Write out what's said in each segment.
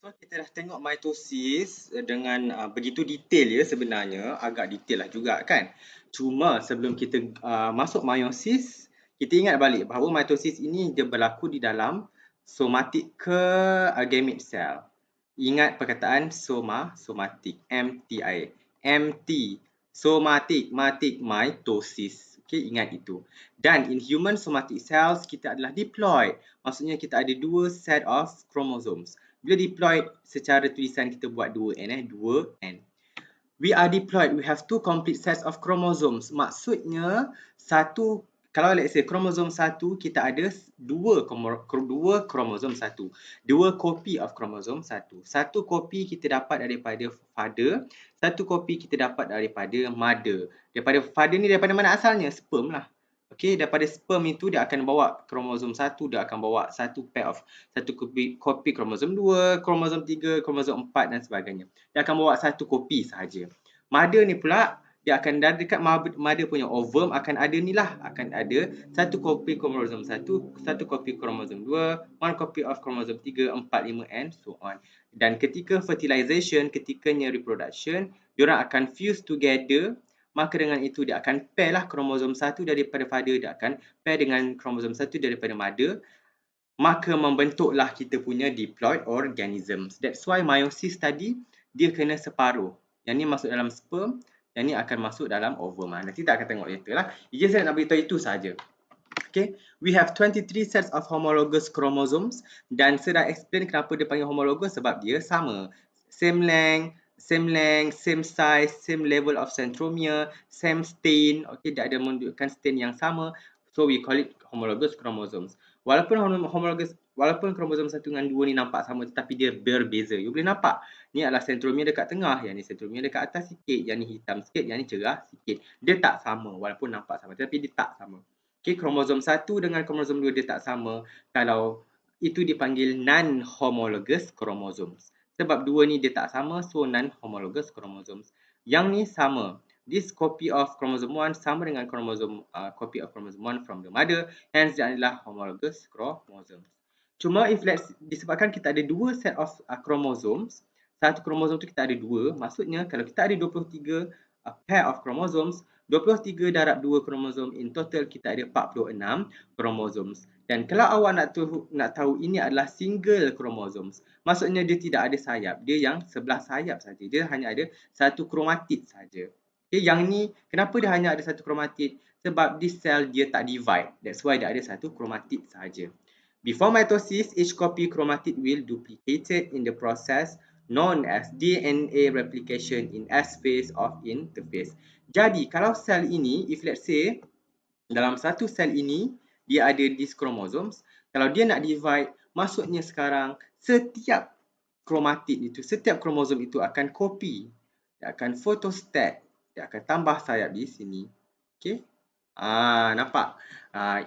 So kita dah tengok mitosis dengan begitu detail ya sebenarnya, agak detail lah juga kan. Cuma sebelum kita masuk meiosis, kita ingat balik bahawa mitosis ini dia berlaku di dalam somatic ke gamete cell. Ingat perkataan somatic, MTI. MT, somatic, mitosis. Okay, ingat itu. Dan in human somatic cells, kita adalah diploid. Maksudnya kita ada dua set of chromosomes. Bila diploid secara tulisan kita buat 2N 2N. We are diploid, we have two complete sets of chromosomes. Maksudnya satu, kalau let's say kromosom 1 kita ada dua kromosom 1. Dua kopi of kromosom 1. Satu kopi kita dapat daripada father, satu kopi kita dapat daripada mother. Daripada father ni daripada mana asalnya? Sperm lah. Okey, daripada sperm itu dia akan bawa kromosom 1, dia akan bawa satu kopi kromosom 2, kromosom 3, kromosom 4 dan sebagainya. Dia akan bawa satu kopi sahaja. Mother ni pula dia akan dekat mother punya ovum akan ada ni lah, akan ada satu kopi kromosom 1, satu kopi kromosom 2, one copy of kromosom 3, 4, 5 and so on. Dan ketika fertilization, ketikanya reproduction, diorang akan fuse together. Maka dengan itu dia akan pair lah kromosom 1 daripada father, dia akan pair dengan kromosom 1 daripada mother. Maka membentuklah kita punya diploid organisms. That's why meiosis tadi dia kena separuh. Yang ni masuk dalam sperm, yang ni akan masuk dalam ovum. Nanti kita akan tengok later lah. Ini saya nak beritahu itu sahaja. Okay, we have 23 sets of homologous chromosomes dan saya dah explain kenapa dia panggil homologous sebab dia sama. Same length, same size, same level of centromere, same stain. Okay, dia ada menunjukkan stain yang sama. So we call it homologous chromosomes. Walaupun kromosom 1 dengan 2 ni nampak sama tetapi dia berbeza. You boleh nampak. Ni adalah centromere dekat tengah, yang ni centromere dekat atas sikit, yang ni hitam sikit, yang ni cerah sikit. Dia tak sama walaupun nampak sama tetapi dia tak sama. Okay, kromosom 1 dengan kromosom 2 dia tak sama. Kalau itu dipanggil non-homologous chromosomes. Sebab dua ni dia tak sama, so non-homologous chromosomes. Yang ni sama. This copy of chromosome 1 sama dengan copy of chromosome 1 from the mother. Hence, dia adalah homologous chromosomes. Cuma disebabkan kita ada dua set of chromosomes, satu kromosom tu kita ada dua, maksudnya kalau kita ada 23 pair of chromosomes, 23 darab 2 kromosom, in total kita ada 46 chromosomes. Dan kalau awak nak tahu ini adalah single chromosomes, maksudnya dia tidak ada sayap, dia yang sebelah sayap saja. Dia hanya ada satu kromatid saja. Okay, yang ni kenapa dia hanya ada satu kromatid? Sebab this cell dia tak divide. That's why dia ada satu kromatid saja. Before mitosis, each copy chromatid will duplicated in the process known as DNA replication in S phase of interphase. Jadi, kalau sel ini, if let's say, dalam satu sel ini, dia ada these chromosomes. Kalau dia nak divide, maksudnya sekarang, setiap kromatid itu, setiap kromosom itu akan copy. Dia akan photostat. Dia akan tambah sayap di sini. Okay? Nampak?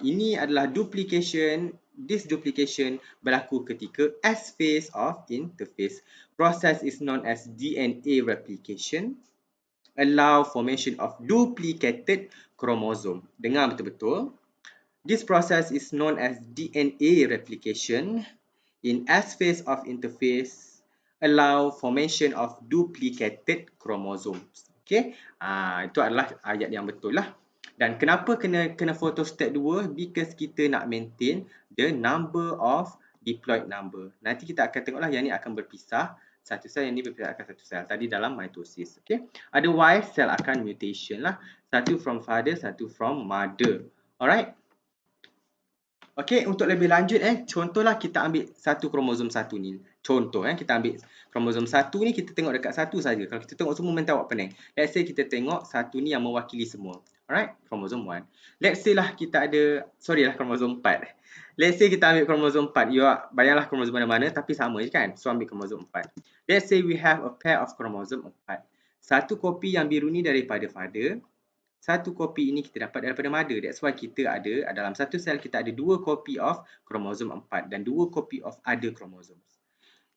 Ini adalah duplication. This duplication berlaku ketika S phase of interphase. Process is known as DNA replication. Allow formation of duplicated chromosome. Dengar betul-betul. This process is known as DNA replication. In S phase of interphase, allow formation of duplicated chromosomes. Okay? Itu adalah ayat yang betul lah. Dan kenapa kena photostat 2? Because kita nak maintain the number of diploid number. Nanti kita akan tengoklah yang ni akan berpisah. Satu sel, yang ni berpisah akan satu sel. Tadi dalam mitosis. Okay? Otherwise, sel akan mutation lah. Satu from father, satu from mother. Alright? Okay, untuk lebih lanjut contohlah kita ambil satu kromosom 1 ni. Contoh kita ambil kromosom 1 ni, kita tengok dekat satu saja. Kalau kita tengok semua mentai awak pening. Let's say kita tengok satu ni yang mewakili semua. Alright, kromosom 1. Let's say lah kita ada, kromosom 4. Let's say kita ambil kromosom 4. You bayanglah kromosom mana-mana tapi sama je kan. So ambil kromosom 4. Let's say we have a pair of kromosom 4. Satu kopi yang biru ni daripada father. Satu kopi ini kita dapat daripada mother. That's why kita ada, dalam satu sel kita ada dua kopi of kromosom 4 dan dua kopi of other chromosomes.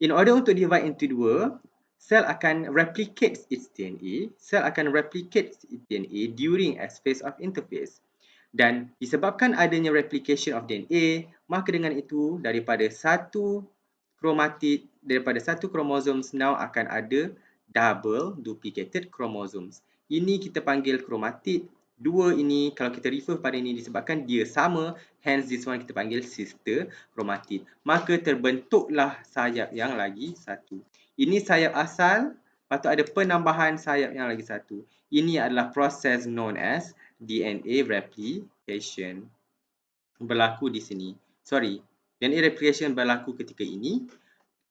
In order untuk divide into dua, sel akan replicate its DNA. Sel akan replicate its DNA during S phase of interphase. Dan disebabkan adanya replication of DNA, maka dengan itu daripada satu kromatid daripada satu kromosom now akan ada double duplicated chromosomes. Ini kita panggil kromatid. Dua ini kalau kita refer pada ini disebabkan dia sama, hence this one kita panggil sister kromatid. Maka terbentuklah sayap yang lagi satu. Ini sayap asal, patut ada penambahan sayap yang lagi satu. Ini adalah proses known as DNA replication. Berlaku di sini. DNA replication berlaku ketika ini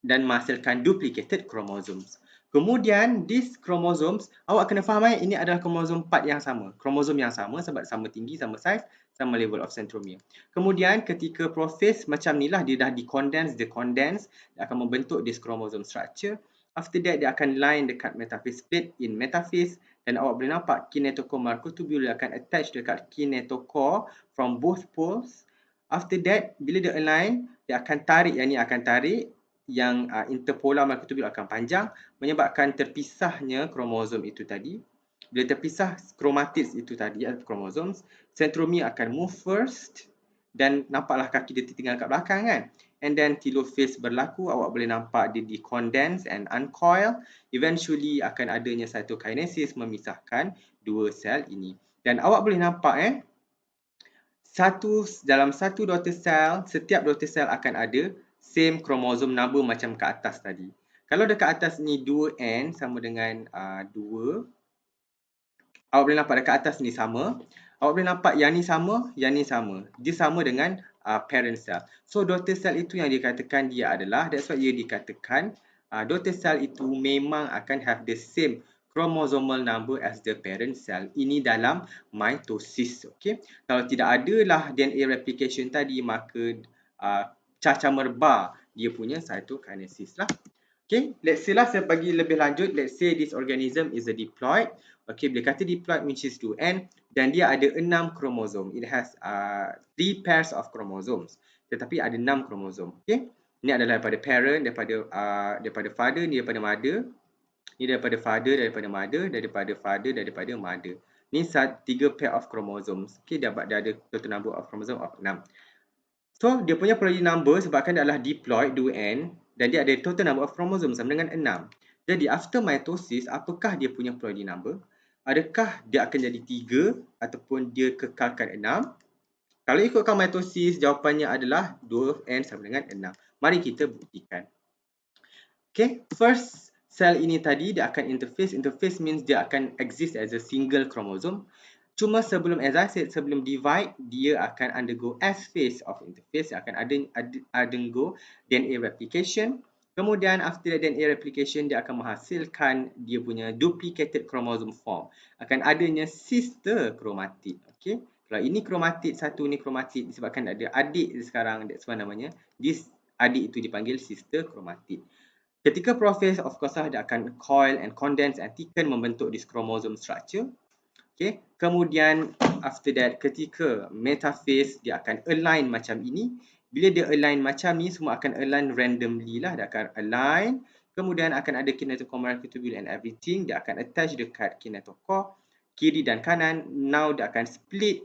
dan menghasilkan duplicated chromosomes. Kemudian, these chromosomes, awak kena faham ini adalah kromosom part yang sama. Kromosom yang sama sebab sama tinggi, sama size, sama level of centromere. Kemudian, ketika proses macam ni lah, dia dah dia akan membentuk this chromosome structure. After that, dia akan line dekat metaphase plate in metaphase dan awak boleh nampak kinetochore microtubule akan attach dekat kinetochore from both poles. After that, bila dia align, dia akan tarik, yang ni akan tarik, yang interpolar microtubule akan panjang menyebabkan terpisahnya kromosom itu tadi. Bila terpisah chromatids itu tadi, chromosomes, centromere akan move first dan nampaklah kaki dia tertinggal kat belakang kan. And then telophase berlaku, awak boleh nampak dia condense and uncoil. Eventually akan adanya cytokinesis memisahkan dua sel ini. Dan awak boleh nampak dalam satu daughter cell, setiap daughter cell akan ada same chromosome number macam kat atas tadi. Kalau dekat atas ni 2N sama dengan 2. Awak boleh nampak dekat atas ni sama. Awak boleh nampak yang ni sama, yang ni sama. Dia sama dengan parent cell. So daughter cell itu yang dikatakan dia adalah, that's why dia dikatakan daughter cell itu memang akan have the same chromosomal number as the parent cell. Ini dalam mitosis. Okay? Kalau tidak adalah DNA replication tadi, maka cacah merba dia punya cytokinesis lah. Okay, let's say lah saya bagi lebih lanjut. Let's say this organism is a diploid. Okay, bila kata diploid which is 2N dan dia ada 6 kromosom. It has 3 pairs of chromosomes. Tetapi ada 6 kromosom. Okay, ini adalah daripada parent, daripada father, ni daripada mother. Ni daripada father, daripada mother, daripada father, daripada mother. Ni 3 pair of chromosomes. Okay, dia ada total number of chromosome of 6. So, dia punya progeny number sebabkan dia adalah diploid 2N dan dia ada total number of chromosomes sama dengan 6. Jadi, after mitosis, apakah dia punya progeny number? Adakah dia akan jadi 3 ataupun dia kekalkan 6? Kalau ikutkan mitosis, jawapannya adalah 2N sama dengan 6. Mari kita buktikan. Okay, first cell ini tadi dia akan interface. Interface means dia akan exist as a single chromosome. Cuma sebelum, as I said, sebelum divide, dia akan undergo S phase of interface. Dia akan undergo DNA replication. Kemudian, after DNA replication, dia akan menghasilkan dia punya duplicated chromosome form. Akan adanya sister chromatid. Okay? Kalau ini chromatid satu, ni chromatid disebabkan ada adik sekarang. That's why namanya. This adik itu dipanggil sister chromatid. Ketika proses, of course lah, dia akan coil and condense and thicken membentuk this chromosome structure. Okay. Kemudian after that, ketika metaphase dia akan align macam ini. Bila dia align macam ni, semua akan align randomly lah. Dia akan align. Kemudian akan ada kinetochore microtubule and everything. Dia akan attach dekat kinetochore kiri dan kanan. Now dia akan split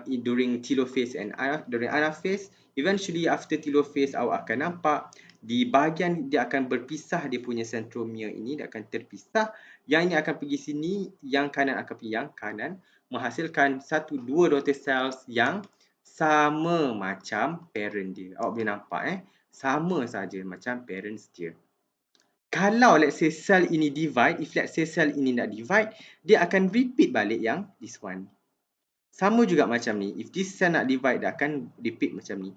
during telophase and during anaphase. Eventually after telophase, awak akan nampak di bahagian dia akan berpisah dia punya centromere ini, dia akan terpisah. Yang ini akan pergi sini, yang kanan akan pergi yang kanan, menghasilkan dua daughter cells yang sama macam parent dia. Awak boleh nampak sama saja macam parents dia. Kalau let's say cell ini divide, if let's say cell ini nak divide, dia akan repeat balik yang this one. Sama juga macam ni. If this cell nak divide, dia akan repeat macam ni.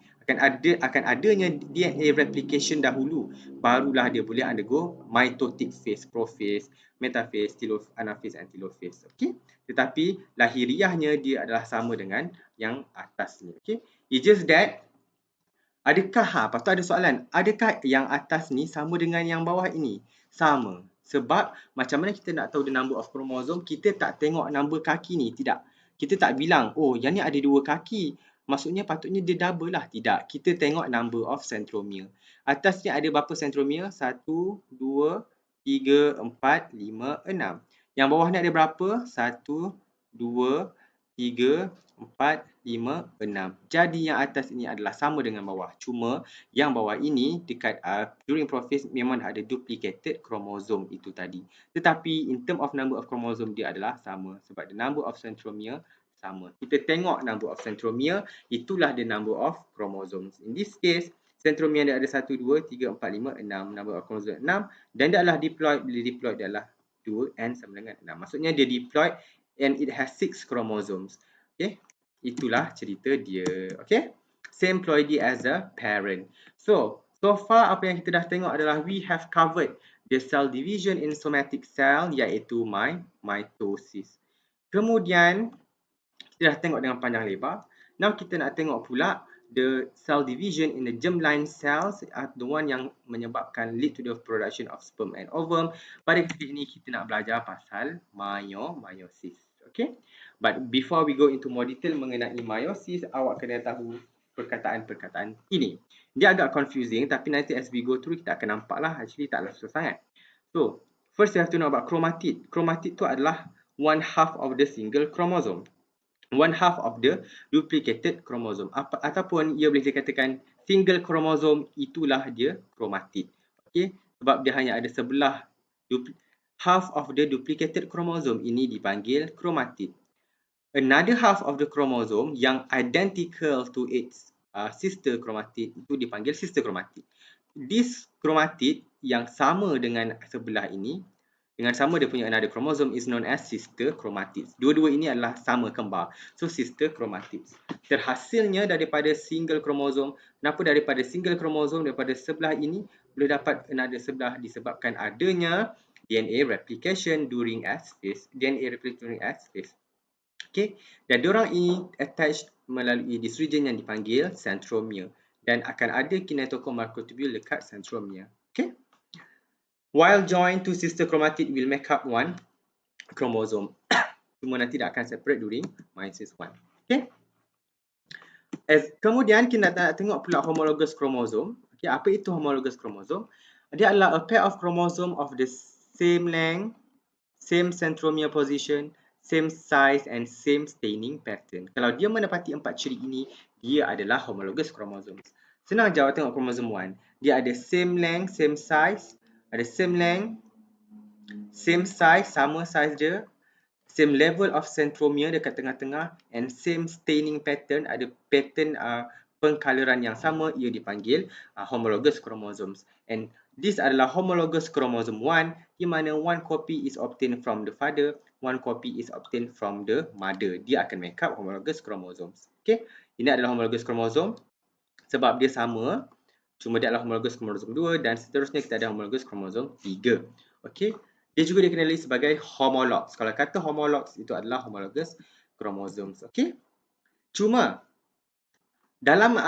Akan adanya DNA replication dahulu. Barulah dia boleh undergo mitotic phase, prophase, metaphase, anaphase and telophase. Okay? Tetapi lahiriahnya dia adalah sama dengan yang atas ni. Okay? It's just that, adakah, patut ada soalan, adakah yang atas ni sama dengan yang bawah ini? Sama. Sebab macam mana kita nak tahu the number of chromosome, kita tak tengok number kaki ni. Tidak. Kita tak bilang, oh yang ni ada 2 kaki. Maksudnya patutnya dia double lah. Tidak. Kita tengok number of centromere. Atas ni ada berapa centromere? 1, 2, 3, 4, 5, 6. Yang bawah ni ada berapa? 1, 2, 3, 4, 5, 6. Jadi yang atas ini adalah sama dengan bawah. Cuma yang bawah ini dekat during prophase memang ada duplicated chromosome itu tadi. Tetapi in term of number of chromosome dia adalah sama sebab the number of centromere sama. Kita tengok number of centromere, itulah the number of chromosomes. In this case, centromere dia ada 1, 2, 3, 4, 5, 6. Number of chromosome 6 dan dia adalah diploid. Bila diploid dia adalah 2n sama dengan 6. Maksudnya dia diploid and it has 6 chromosomes. Okay, itulah cerita dia. Okay, same ploidy as a parent. So far apa yang kita dah tengok adalah we have covered the cell division in somatic cell iaitu mitosis. Kemudian kita dah tengok dengan panjang lebar. Now kita nak tengok pula the cell division in the germline cells, the one yang menyebabkan lead to the production of sperm and ovum. Pada ketika ini kita nak belajar pasal meiosis. Okay, but before we go into more detail mengenai meiosis, awak kena tahu perkataan-perkataan ini. Dia agak confusing tapi nanti as we go through kita akan nampak lah, actually taklah susah sangat. So first you have to know about chromatid. Chromatid tu adalah 1/2 of the single chromosome. 1/2 of the duplicated chromosome. Ataupun ia boleh dikatakan single chromosome, itulah dia chromatid. Okay, sebab dia hanya ada sebelah half of the duplicated chromosome ini dipanggil chromatid. Another half of the chromosome yang identical to its sister chromatid itu dipanggil sister chromatid. This chromatid yang sama dengan sebelah ini, dengan sama dia punya another chromosome is known as sister chromatids. Dua-dua ini adalah sama kembar. So sister chromatids. Terhasilnya daripada single chromosome. Kenapa daripada single chromosome daripada sebelah ini boleh dapat another sebelah disebabkan adanya DNA replication during S phase. DNA replication during S phase. Okay, dan diorang ini attached melalui this region yang dipanggil centromere dan akan ada kinetochore microtubule dekat centromere. Okay, while joined to sister chromatid will make up one chromosome. Cuma nanti dia akan separate during meiosis 1. Okay, kemudian kita nak tengok pula homologous chromosome. Okay, apa itu homologous chromosome? Dia adalah a pair of chromosome of the same length, same centromere position, same size and same staining pattern. Kalau dia menepati 4 ciri ini, dia adalah homologous chromosomes. Senang je awak tengok chromosome 1. Dia ada same length, same size, ada same length, same size, sama size dia, same level of centromere dekat tengah-tengah and same staining pattern, ada pattern pengkoloran yang sama, ia dipanggil homologous chromosomes. And this adalah homologous chromosome 1 di mana one copy is obtained from the father, one copy is obtained from the mother. Dia akan make up homologous chromosomes. Okay, ini adalah homologous chromosome sebab dia sama, cuma dia adalah homologous chromosome 2 dan seterusnya kita ada homologous chromosome 3. Okay, dia juga dikenali sebagai homologs. Kalau kata homologs itu adalah homologous chromosomes. Okay, cuma dalam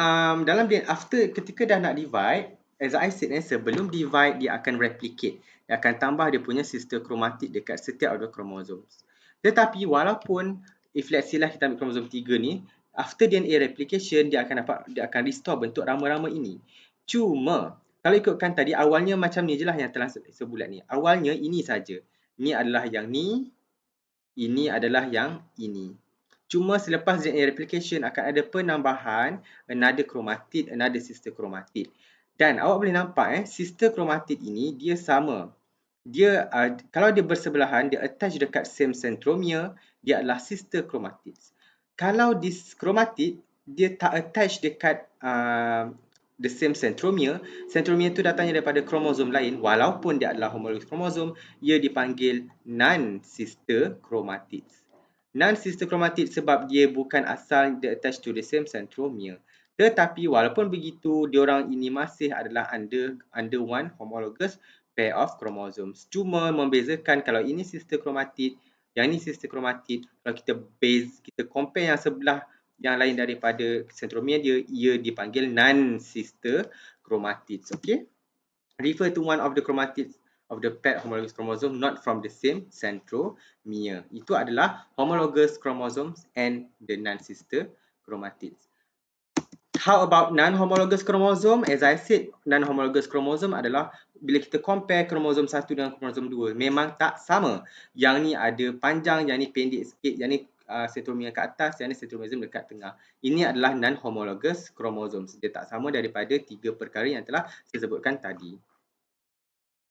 after ketika dah nak divide, as I said, sebelum divide dia akan replicate. Dia akan tambah dia punya sister chromatid dekat setiap ada chromosomes. Tetapi walaupun if let's say lah kita ambil chromosome 3 ni, after DNA replication dia akan restore bentuk rama-rama ini. Cuma kalau ikutkan tadi awalnya macam ni je lah yang telah sebulat ni. Awalnya ini saja. Ini adalah yang ni, ini adalah yang ini. Cuma selepas DNA replication akan ada penambahan another chromatid, another sister chromatid. Dan awak boleh nampak sister chromatid ini dia sama. Dia kalau dia bersebelahan, dia attach dekat same centromere, dia adalah sister chromatids. Kalau this chromatid dia tak attach dekat the same centromere, centromere tu datangnya daripada kromosom lain, walaupun dia adalah homologous chromosome, ia dipanggil non-sister chromatids. Non-sister chromatid sebab dia bukan asal dia attach to the same centromere. Tetapi walaupun begitu, diorang ini masih adalah under one homologous pair of chromosomes. Cuma membezakan kalau ini sister chromatid, yang ini sister chromatid, kalau kita compare yang sebelah yang lain daripada centromere dia, ia dipanggil non-sister chromatids. Okay, refer to one of the chromatids of the paired homologous chromosome not from the same centromere. Itu adalah homologous chromosomes and the non-sister chromatids. How about non-homologous chromosome? As I said, non-homologous chromosome adalah bila kita compare kromosom 1 dengan kromosom 2, memang tak sama. Yang ni ada panjang, yang ni pendek sikit, yang ni centromere kat atas, yang ni centromere dekat tengah. Ini adalah non-homologous chromosomes. Dia tak sama daripada 3 perkara yang telah saya sebutkan tadi.